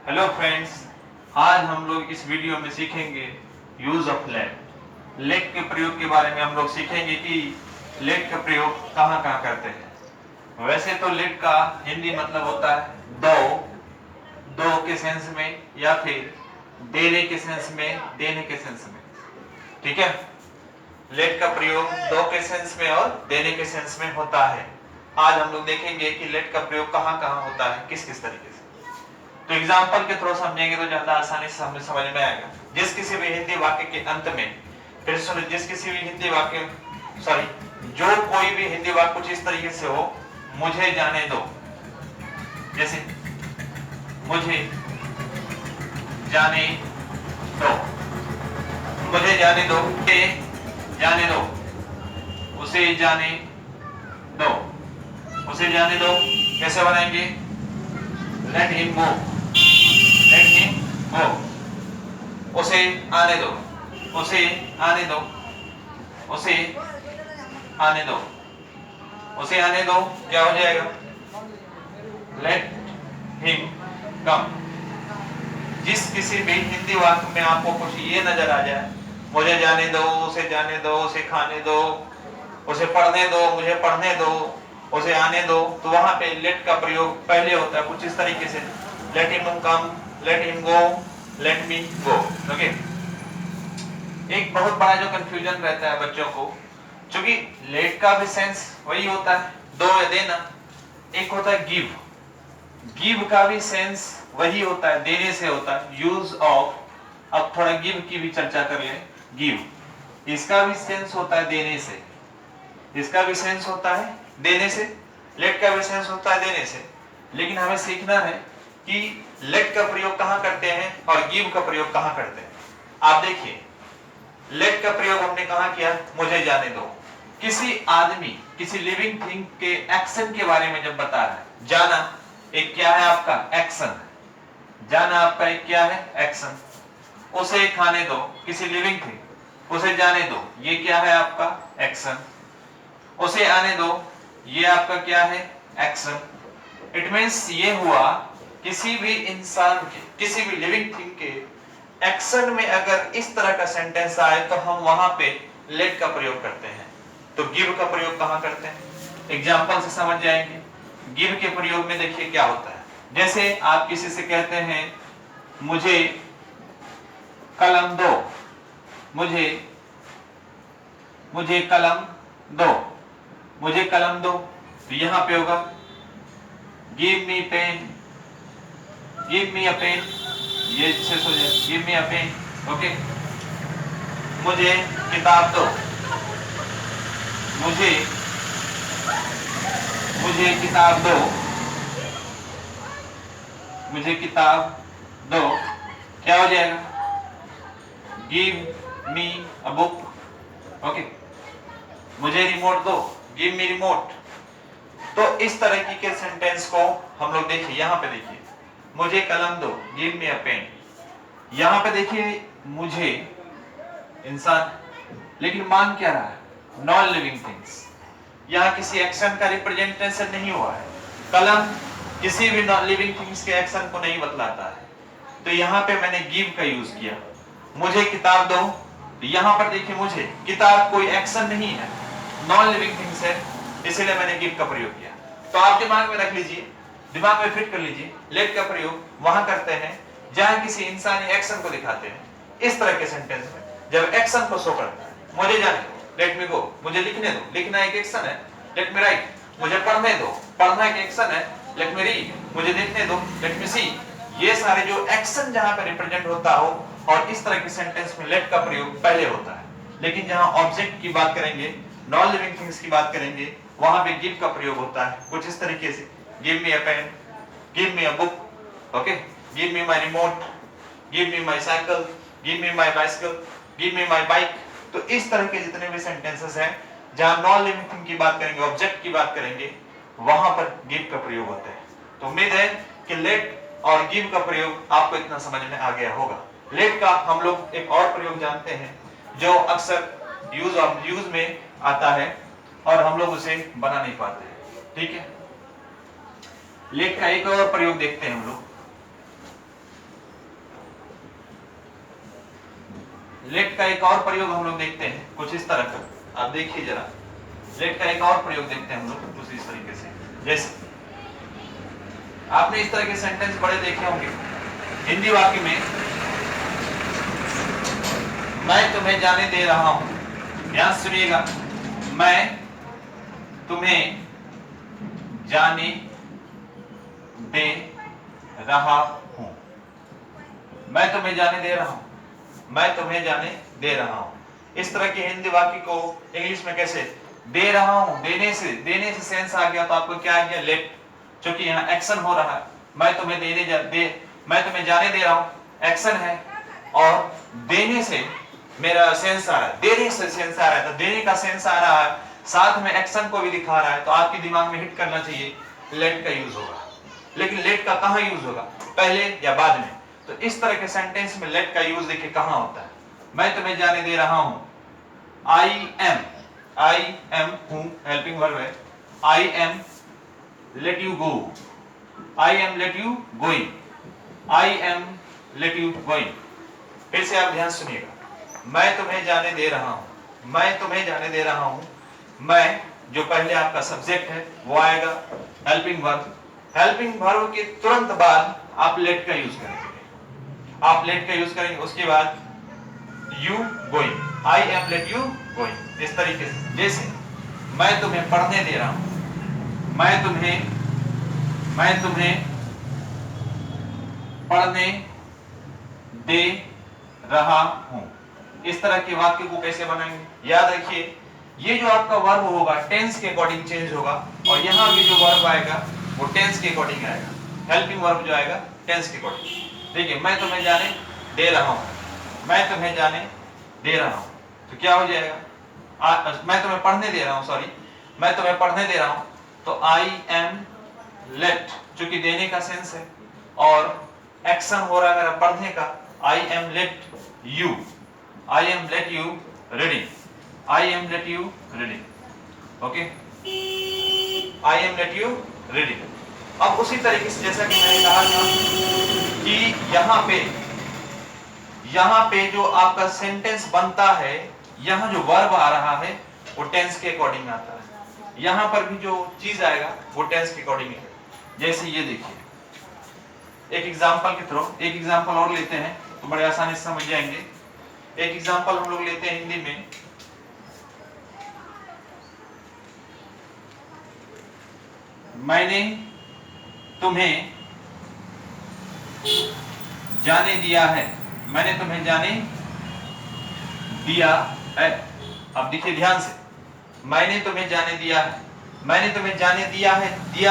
Hello friends, आज हम लोग इस वीडियो में सीखेंगे यूज ऑफ लेट। लेट के प्रयोग के बारे में हम लोग सीखेंगे कि लेट का प्रयोग कहाँ कहाँ करते हैं। वैसे तो लेट का हिंदी मतलब होता है दो, दो के सेंस में या फिर देने के सेंस में, देने के सेंस में। ठीक है, लेट का प्रयोग दो के सेंस में और देने के सेंस में होता है। आज हम लोग देखेंगे कि लेट का प्रयोग कहाँ कहाँ होता है, किस किस तरीके से। तो एग्जाम्पल के थ्रू समझेंगे तो ज्यादा आसानी से हमें समझ में आएगा। जिस किसी भी हिंदी वाक्य के अंत में, फिर सुनो, जिस किसी भी हिंदी वाक्य जो कोई भी हिंदी वाक्य कुछ इस तरीके से हो, मुझे जाने दो, जैसे मुझे जाने दो, मुझे जाने दो, जाने दो, उसे जाने दो, उसे जाने दो। कैसे बनाएंगे? Late him go, late him गो, उसे आने दो, उसे आने दो, उसे आने दो, उसे आने दो। क्या हो जाएगा? लेट हिम कम। जिस किसी भी हिंदी वाक्य में आपको कुछ ये नजर आ जाए, मुझे जाने दो, उसे जाने दो, उसे खाने दो, उसे पढ़ने दो, मुझे पढ़ने दो, उसे आने दो, तो वहां पे लेट का प्रयोग पहले होता है कुछ इस तरीके से, let him come, let him go, let me go. Okay, एक बहुत बड़ा जो कंफ्यूजन रहता है बच्चों को, क्योंकि लेट का भी सेंस वही होता है दो या देना, एक होता है गिव, गिव का भी सेंस वही होता है, देने से होता है, यूज ऑफ। अब थोड़ा गिव की भी चर्चा कर लें। गिव, इसका भी सेंस होता है देने से, इसका भी सेंस होता है देने से, लेट का भी सेंस होता है देने से। लेकिन हमें सीखना है कि लेट का प्रयोग कहां करते हैं और गिव का प्रयोग कहां करते हैं। आप देखिए, लेट का प्रयोग हमने कहां किया? मुझे जाने दो। किसी आदमी, किसी लिविंग थिंग के एक्शन के बारे में जब बता रहा है, जाना एक क्या है आपका? एक्शन। जाना आपका एक क्या है? एक्शन। उसे खाने दो, किसी लिविंग थिंग, उसे जाने दो, ये क्या है आपका? एक्शन। उसे आने दो, ये आपका क्या है? एक्शन। इट मींस ये हुआ किसी भी इंसान के, किसी भी लिविंग थिंग के एक्शन में अगर इस तरह का सेंटेंस आए तो हम वहां पे लेट का प्रयोग करते हैं। तो गिव का प्रयोग कहां करते हैं? एग्जांपल से समझ जाएंगे। गिव के प्रयोग में देखिए क्या होता है। जैसे आप किसी से कहते हैं मुझे कलम दो, मुझे कलम दो, मुझे कलम दो, तो यहां पे होगा give me pen, give me a pen, ये अच्छे से हो जाए, give me a pen. Okay, मुझे किताब दो, मुझे किताब दो, मुझे किताब दो। क्या हो जाएगा? Give me a book. Okay, मुझे रिमोट दो, गिव मी रिमोट। तो इस तरह के सेंटेंस को हम लोग देखिए, यहां पे देखिए, मुझे कलम दो, गिव मी अ पेन। यहां पे देखिए मुझे इंसान, लेकिन मान क्या रहा है? Non living things. यहां किसी एक्शन का रिप्रेजेंटेशन नहीं हुआ है। कलम किसी भी नॉन लिविंग थिंग्स के एक्शन को नहीं बतलाता है, तो यहां पे मैंने गिव का यूज किया। मुझे किताब दो, तो यहां पर देखिए मुझे किताब कोई एक्शन नहीं है, नॉन लिविंग थिंग्स है, इसलिए मैंने गिव का प्रयोग किया। तो आप दिमाग में रख लीजिए, दिमाग में फिट कर लीजिए, लेट का प्रयोग वहां करते हैं जहां किसी इंसानी एक्शन को दिखाते हैं। इस तरह के सेंटेंस में जब एक्शन को शो करता है, मुझे जाने दो, लेट मी गो, मुझे लिखने दो, लिखना एक एक्शन है, लेट मी राइट, मुझे पढ़ने दो, पढ़ना एक एक्शन है, लेट मी रीड, मुझे देखने दो, लेट मी सी। ये सारे जो एक्शन जहां पर रिप्रेजेंट होता हो, और इस तरह के सेंटेंस में लेट का प्रयोग पहले होता है। लेकिन जहां ऑब्जेक्ट की बात करेंगे, नॉन लिविंग थिंग्स की बात करेंगे, वहां पे गिव का प्रयोग होता है कुछ इस तरीके से, give me a pen, give me a book, okay, give me my remote, give me my cycle, give me my bicycle, give me my bike. तो इस तरह के जितने भी सेंटेंसेस हैं जहां नॉन लिविंग थिंग की बात करेंगे, ऑब्जेक्ट की बात करेंगे, वहां पर गिव का प्रयोग होता है। तो उम्मीद है कि लेट और गिव का प्रयोग आपको इतना समझ में आ गया होगा। लेट का हम लोग एक और प्रयोग जानते हैं जो अक्सर यूज में आता है और हम लोग उसे बना नहीं पाते। ठीक है, लेट का एक और प्रयोग देखते हैं हम लोग। लेट का एक और प्रयोग हम लोग देखते हैं कुछ इस तरह का। आप देखिए जरा, लेट का एक और प्रयोग देखते हैं हम लोग कुछ इस तरीके से। जैसे आपने इस तरह के सेंटेंस बड़े देखे होंगे हिंदी वाक्य में, मैं तुम्हें जाने दे रहा हूं। ध्यान सुनिएगा, मैं तुम्हें जाने दे रहा हूं। मैं तुम्हें जाने दे रहा हूं, मैं तुम्हें जाने दे रहा हूं। इस तरह के हिंदी वाक्य को इंग्लिश में कैसे? दे रहा हूं, देने से सेंस आ गया तो आपको क्या आ गया? लेट, क्योंकि यहाँ एक्शन हो रहा है। मैं तुम्हें मैं तुम्हें जाने दे रहा हूं, एक्शन है, और देने से मेरा सेंस आ रहा है, देने से सेंस आ रहा है, तो देने का सेंस आ रहा है, साथ में एक्शन को भी दिखा रहा है, तो आपके दिमाग में हिट करना चाहिए लेट का यूज होगा। लेकिन लेट का कहां यूज होगा? पहले या बाद में? तो इस तरह के सेंटेंस में लेट का यूज देखिए कहां होता है। मैं तुम्हें जाने दे रहा हूं, आई एम हूं, हेल्पिंग वर्ब है। I am let you go, I am let you going, I am let you going. फिर से आप ध्यान सुनिएगा, मैं तुम्हें जाने दे रहा हूं, मैं तुम्हें जाने दे रहा हूं, मैं जो पहले आपका सब्जेक्ट है वो आएगा हेल्पिंग वर्ब। हेल्पिंग वर्ब के तुरंत बाद आप लेट का यूज करेंगे, आप लेट का यूज करेंगे। उसके बाद you going, I am let you going. इस तरीके से, जैसे मैं तुम्हें पढ़ने दे रहा हूं, मैं तुम्हें पढ़ने दे रहा हूं। इस तरह के वाक्य को कैसे बनाएंगे? याद रखिए, ये जो आपका वर्ब होगा टेंस के अकॉर्डिंग चेंज होगा, और यहां भी जो वर्ब आएगा वो टेंस के अकॉर्डिंग आएगा। हेल्पिंग वर्ब जो आएगा टेंस के अकॉर्डिंग। देखिए, मैं तुम्हें जाने दे रहा हूं, मैं तुम्हें जाने दे रहा हूं, तो क्या हो जाएगा? मैं तुम्हें पढ़ने दे रहा हूं, सॉरी, मैं तुम्हें पढ़ने दे रहा हूं, तो आई एम लेट, चूंकि देने का सेंस है और एक्शन हो रहा है मेरा पढ़ने का, I am let you, I am let you reading, I am let you reading. Okay, I am let you reading. अब उसी तरीके से जैसा कि मैंने कहा था कि यहां पे जो आपका सेंटेंस बनता है, यहां जो वर्ब आ रहा है वो टेंस के अकॉर्डिंग आता है, यहां पर भी जो चीज आएगा वो टेंस के अकॉर्डिंग है। जैसे ये देखिए, एक एग्जांपल के थ्रू एक एग्जांपल और लेते हैं तो बड़े आसानी से समझ जाएंगे। एक एग्जांपल हम लोग लेते हैं हिंदी में, मैंने तुम्हें जाने दिया है, मैंने तुम्हें जाने दिया है। अब देखिए ध्यान से, मैंने तुम्हें जाने दिया है, मैंने तुम्हें जाने दिया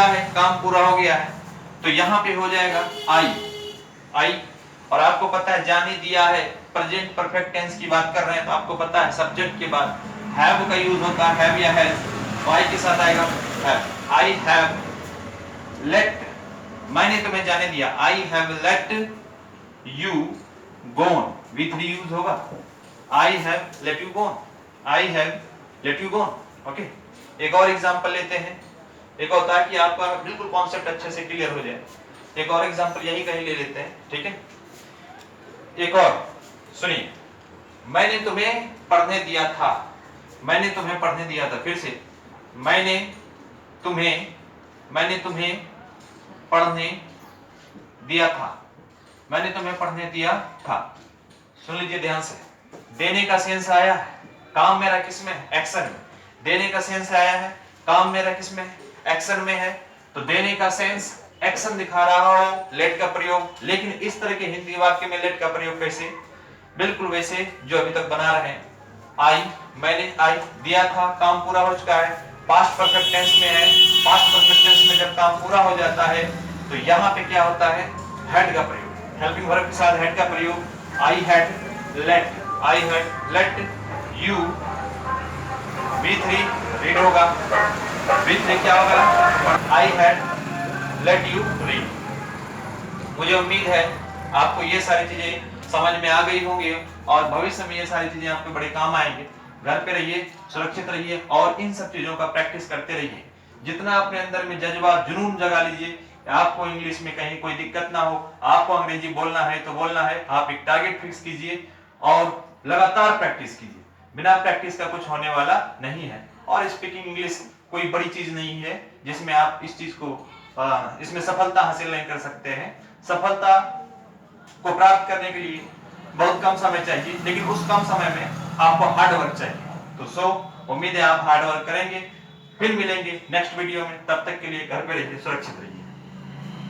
है, काम पूरा हो गया है, तो यहां पे हो जाएगा आई। और आपको पता है जाने दिया है, प्रेजेंट परफेक्ट टेंस की बात कर रहे हैं, तो आपको पता है सब्जेक्ट के बाद हैव का यूज होता है, हैव या हैज, तो आई के साथ आएगा हैव। आई हैव लेट, मैंने तुम्हें जाने दिया, I have let you gone, V3 use होगा, I have let you gone, I have let you gone. Okay, एक और एग्जांपल लेते हैं, एक होता है कि आपका बिल्कुल कॉन्सेप्ट अच्छे से क्लियर हो जाए। एक और एग्जांपल यही कहीं ले लेते हैं, ठीक है। एक और सुनिए, मैंने तुम्हें पढ़ने दिया था, मैंने तुम्हें पढ़ने दिया था। फिर से, मैंने तुम्हें पढ़ने दिया था, मैंने तुम्हें पढ़ने दिया था। सुन लीजिए ध्यान से, देने का सेंस आया है, काम मेरा किसमें है? एक्शन में। देने का सेंस आया है, काम मेरा किसमें है? एक्शन में है, तो देने का सेंस एक्शन दिखा रहा हो लेट का प्रयोग। लेकिन इस तरह के हिंदी वाक्य में लेट का प्रयोग कैसे? बिल्कुल वैसे जो अभी तक बना रहे हैं। मैंने आई दिया था, काम पूरा हो चुका है, पास्ट परफेक्ट टेंस में है। पास्ट परफेक्ट टेंस में जब काम पूरा हो जाता है तो यहाँ पे क्या होता है? हैड का प्रयोग, हेल्पिंग वर्ब के साथ हैड का प्रयोग। I had let you, V3 read होगा, V3 क्या होगा? I had let you read. मुझे उम्मीद है आपको ये सारी चीजें समझ में आ गई होंगी और भविष्य में ये सारी चीजें आपके बड़े काम आएंगे। घर पे रहिए, सुरक्षित रहिए और इन सब चीजों का प्रैक्टिस करते रहिए। जितना अपने अंदर में जज्बा जुनून जगा लीजिए, आपको इंग्लिश में कहीं कोई दिक्कत ना हो, आपको अंग्रेजी बोलना है तो बोलना है। आप एक टारगेट फिक्स कीजिए और लगातार प्रैक्टिस कीजिए, बिना प्रैक्टिस का कुछ होने वाला नहीं है। और स्पीकिंग इंग्लिश कोई बड़ी चीज नहीं है जिसमें आप इस चीज को इसमें सफलता हासिल नहीं कर सकते हैं। सफलता को प्राप्त करने के लिए बहुत कम समय चाहिए, लेकिन उस कम समय में आपको हार्ड वर्क चाहिए। तो उम्मीद है आप हार्ड वर्क करेंगे। फिर मिलेंगे नेक्स्ट वीडियो में, तब तक के लिए घर पे रहिए, सुरक्षित रहिए।